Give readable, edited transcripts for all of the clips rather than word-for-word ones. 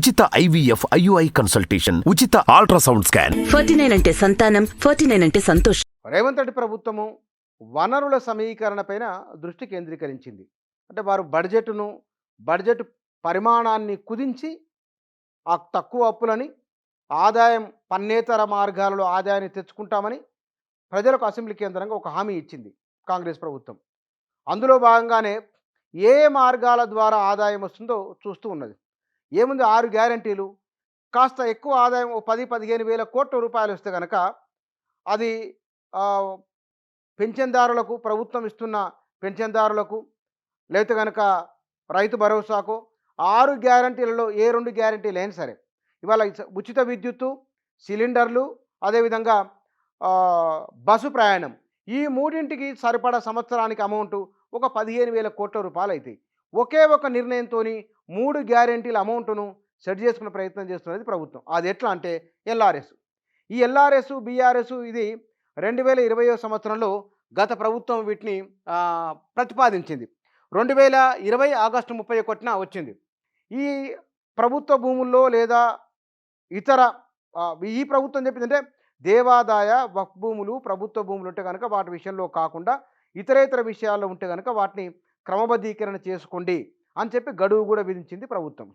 ఉచిత IVF IUI consultation, ఉచిత ultrasound scan. 49 అంటే సంతానం, 49 అంటే సంతోషం. రేవంత్ రెడ్డి ప్రభుత్వము వనరుల సమీకరణ పైన దృష్టి కేంద్రీకరించింది. అంటే వారు బడ్జెట్ పరిమాణాన్ని కుదించి ఆ తక్కువ అప్పులని ఆదాయం పన్నేతర మార్గాలలో ఆదాయాన్ని తెచ్చుకుంటామని ప్రజలకు అసెంబ్లీ కేంద్రంగా ఒక హామీ ఇచ్చింది కాంగ్రెస్ ప్రభుత్వం. అందులో భాగంగానే ఏ మార్గాల ద్వారా ఆదాయం వస్తుందో చూస్తూ ఉన్నది. ఏముంది, 6 గ్యారంటీలు. కాస్త ఎక్కువ ఆదాయం 10-15 వేల కోట్ల రూపాయలు వస్తే కనుక అది పెన్షన్దారులకు, ప్రభుత్వం ఇస్తున్న పెన్షన్దారులకు, లేకపోతే కనుక రైతు భరోసాకు 6 గ్యారంటీలలో ఏ 2 గ్యారంటీలు అయినా సరే, ఇవాళ ఉచిత విద్యుత్తు, సిలిండర్లు, అదేవిధంగా బస్సు ప్రయాణం, ఈ మూడింటికి సరిపడా సంవత్సరానికి అమౌంట్ ఒక 15,000 కోట్ల రూపాయలు అవుతాయి. ఒకే ఒక నిర్ణయంతో 3 గ్యారంటీల అమౌంట్ను సెట్ చేసుకునే ప్రయత్నం చేస్తున్నది ప్రభుత్వం. అది ఎట్లా అంటే LRS. ఈ LRS, BRS ఇది 2020 సంవత్సరంలో గత ప్రభుత్వం వీటిని ప్రతిపాదించింది. 2020 ఆగస్టు 31న వచ్చింది. ఈ ప్రభుత్వ భూముల్లో లేదా ఇతర ఈ ప్రభుత్వం చెప్పిందంటే దేవాదాయ వక్ఫ్ భూములు, ప్రభుత్వ భూములు ఉంటే కనుక వాటి విషయంలో కాకుండా ఇతరేతర విషయాల్లో ఉంటే కనుక వాటిని క్రమబద్ధీకరణ చేసుకోండి అని చెప్పి గడువు కూడా విధించింది ప్రభుత్వం.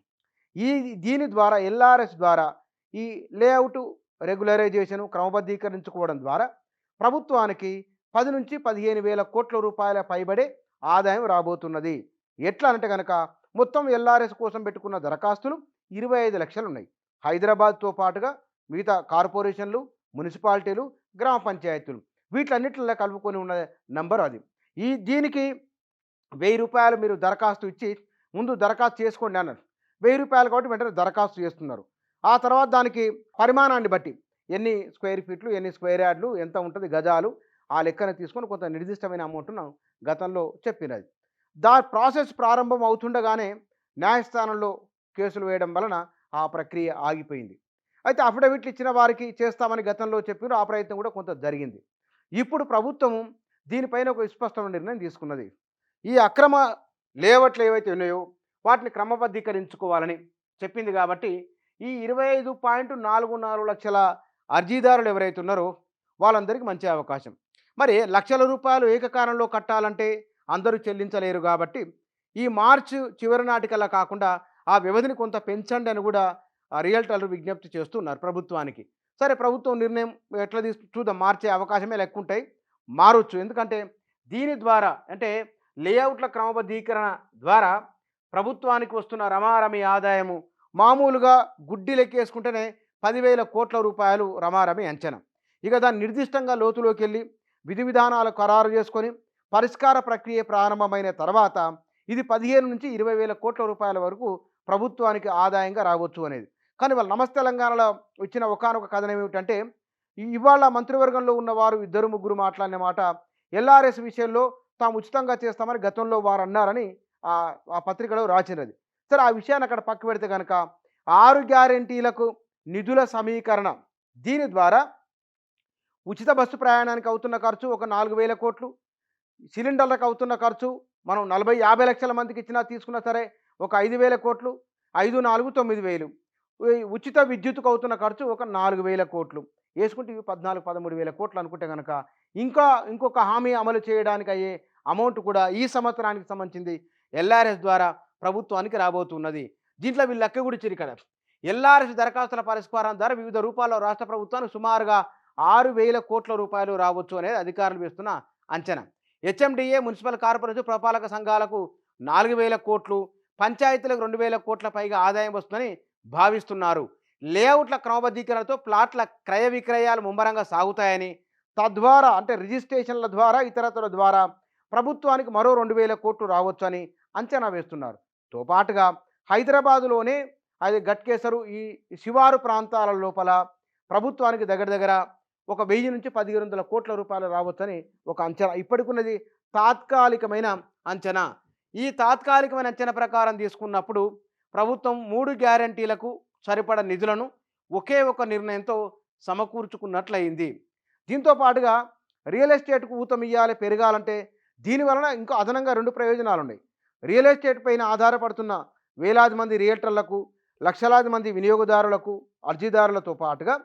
దీని ద్వారా LRS ద్వారా ఈ లేఅవుట్ రెగ్యులరైజేషను క్రమబద్ధీకరించుకోవడం ద్వారా ప్రభుత్వానికి 10 నుంచి 15 వేల కోట్ల రూపాయల పైబడే ఆదాయం రాబోతున్నది. ఎట్లా అంటే కనుక మొత్తం LRS కోసం పెట్టుకున్న దరఖాస్తులు 25 లక్షలు ఉన్నాయి. హైదరాబాద్తో పాటుగా మిగతా కార్పొరేషన్లు, మున్సిపాలిటీలు, గ్రామ పంచాయతీలు వీటన్నిటిలో కలుపుకొని ఉన్న నంబర్ అది. దీనికి 1000 రూపాయలు మీరు దరఖాస్తు ఇచ్చి ముందు దరఖాస్తు చేసుకోండి అన్నారు. 1000 రూపాయలు కాబట్టి వెంటనే దరఖాస్తు చేస్తున్నారు. ఆ తర్వాత దానికి పరిమాణాన్ని బట్టి ఎన్ని స్క్వేర్ ఫీట్లు, ఎన్ని స్క్వేర్ యార్డ్లు, ఎంత ఉంటుంది గజాలు, ఆ లెక్కన తీసుకొని కొంత నిర్దిష్టమైన అమౌంట్ను గతంలో చెప్పినది. ప్రాసెస్ ప్రారంభం అవుతుండగానే న్యాయస్థానంలో కేసులు వేయడం వలన ఆ ప్రక్రియ ఆగిపోయింది. అయితే అఫిడవిట్లు ఇచ్చిన వారికి చేస్తామని గతంలో చెప్పారు. ఆ ప్రయత్నం కూడా కొంత జరిగింది. ఇప్పుడు ప్రభుత్వం దీనిపైన ఒక విస్పష్టమైన నిర్ణయం తీసుకున్నది. ఈ అక్రమ లేఅవుట్లు ఏవైతే ఉన్నాయో వాటిని క్రమబద్ధీకరించుకోవాలని చెప్పింది. కాబట్టి ఈ 25.44 లక్షల అర్జీదారులు ఎవరైతే ఉన్నారో వాళ్ళందరికీ మంచి అవకాశం. మరి లక్షల రూపాయలు ఏకకాలంలో కట్టాలంటే అందరూ చెల్లించలేరు. కాబట్టి ఈ మార్చి చివరి నాటికల్లా కాకుండా ఆ వ్యవధిని కొంత పెంచండి అని కూడా రియల్టర్లు విజ్ఞప్తి చేస్తున్నారు ప్రభుత్వానికి. సరే, ప్రభుత్వం నిర్ణయం ఎట్లా చూద్దాం. మార్చే అవకాశమే లెక్క ఉంటాయి, మారొచ్చు. ఎందుకంటే దీని ద్వారా అంటే లేఅవుట్ల క్రమబద్ధీకరణ ద్వారా ప్రభుత్వానికి వస్తున్న రమారమి ఆదాయము మామూలుగా గుడ్డి లెక్కేసుకుంటేనే 10,000 కోట్ల రూపాయలు రమారమి అంచనా. ఇక దాన్ని నిర్దిష్టంగా లోతులోకి వెళ్ళి విధి విధానాలు ఖరారు చేసుకొని పరిష్కార ప్రక్రియ ప్రారంభమైన తర్వాత ఇది 15 నుంచి 20,000 కోట్ల రూపాయల వరకు ప్రభుత్వానికి ఆదాయంగా రావచ్చు అనేది. కానీ వాళ్ళ నమస్తే తెలంగాణలో వచ్చిన ఒకానొక కథనం ఏమిటంటే ఇవాళ మంత్రివర్గంలో ఉన్నవారు 2-3 మాట్లాడిన మాట LRS విషయంలో తాము ఉచితంగా చేస్తామని గతంలో వారు అన్నారని ఆ పత్రికలో రాసినది. సరే, ఆ విషయాన్ని అక్కడ పక్క పెడితే కనుక 6 గ్యారంటీలకు నిధుల సమీకరణ, దీని ద్వారా ఉచిత బస్సు ప్రయాణానికి అవుతున్న ఖర్చు ఒక 4,000 కోట్లు, సిలిండర్లకు అవుతున్న ఖర్చు మనం 40-50 లక్షల మందికి ఇచ్చినా తీసుకున్నా సరే ఒక 5,000 కోట్లు, 5-4 9,000, ఉచిత విద్యుత్తుకు అవుతున్న ఖర్చు ఒక 4,000 కోట్లు వేసుకుంటే 14-13,000 కోట్లు అనుకుంటే కనుక ఇంకొక హామీ అమలు చేయడానికి అయ్యే అమౌంట్ కూడా ఈ సంవత్సరానికి సంబంధించింది LRS ద్వారా ప్రభుత్వానికి రాబోతున్నది. దీంట్లో వీళ్ళు లెక్క కూడా ఇచ్చారు. ఇక్కడ LRS దరఖాస్తుల పరిష్కారం ద్వారా వివిధ రూపాల్లో రాష్ట్ర ప్రభుత్వానికి సుమారుగా 6,000 కోట్ల రూపాయలు రావచ్చు అనేది అధికారులు వేస్తున్న అంచనా. HMDA, మున్సిపల్ కార్పొరేషన్, పురపాలక సంఘాలకు 4,000 కోట్లు, పంచాయతీలకు 2,000 కోట్ల పైగా ఆదాయం వస్తుందని భావిస్తున్నారు. లేఅవుట్ల క్రమబద్ధీకరణతో ప్లాట్ల క్రయ విక్రయాలు ముమ్మరంగా సాగుతాయని, తద్వారా అంటే రిజిస్ట్రేషన్ల ద్వారా ఇతరతర ద్వారా ప్రభుత్వానికి మరో 2,000 కోట్లు రావచ్చు అని అంచనా వేస్తున్నారు. తో పాటుగా హైదరాబాదులోనే అది గట్కేసరు ఈ శివారు ప్రాంతాల లోపల ప్రభుత్వానికి దగ్గర ఒక 1000 నుంచి 1,500 కోట్ల రూపాయలు రావచ్చని ఒక అంచనా. ఇప్పటికున్నది తాత్కాలికమైన అంచనా. ఈ తాత్కాలికమైన అంచనా ప్రకారం తీసుకున్నప్పుడు ప్రభుత్వం 3 గ్యారంటీలకు సరిపడ నిధులను ఒకే ఒక నిర్ణయంతో సమకూర్చుకున్నట్లయింది. దీంతో పాటుగా రియల్ ఎస్టేట్కు ఊతమియ్యాలి, పెరగాలంటే దీనివలన ఇంకా అదనంగా 2 ప్రయోజనాలు ఉన్నాయి. రియల్ ఎస్టేట్ పైన ఆధారపడుతున్న వేలాది మంది రియల్టర్లకు లక్షలాది మంది వినియోగదారులకు, అర్జీదారులతో పాటుగా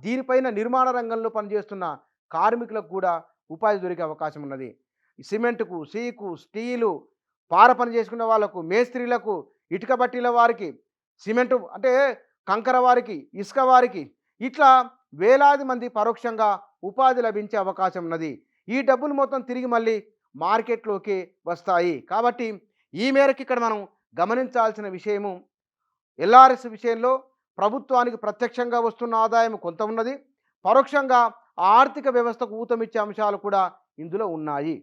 దీనిపైన నిర్మాణ రంగంలో పనిచేస్తున్న కార్మికులకు కూడా ఉపాధి దొరికే అవకాశం ఉన్నది. ఈ సిమెంటుకు, సీకు, స్టీలు, పార పని చేసుకునే వాళ్ళకు, మేస్త్రీలకు, ఇటుక బట్టీల వారికి, సిమెంటు అంటే కంకర వారికి, ఇసుక వారికి, ఇట్లా వేలాది మంది పరోక్షంగా ఉపాధి లభించే అవకాశం ఉన్నది. ఈ డబ్బులు మొత్తం తిరిగి మళ్ళీ మార్కెట్లోకి వస్తాయి. కాబట్టి ఈ మేరకు ఇక్కడ మనం గమనించాల్సిన విషయము, ఎల్ఆర్ఎస్ విషయంలో ప్రభుత్వానికి ప్రత్యక్షంగా వస్తున్న ఆదాయం కొంత ఉన్నది, పరోక్షంగా ఆర్థిక వ్యవస్థకు ఊతమిచ్చే అంశాలు కూడా ఇందులో ఉన్నాయి.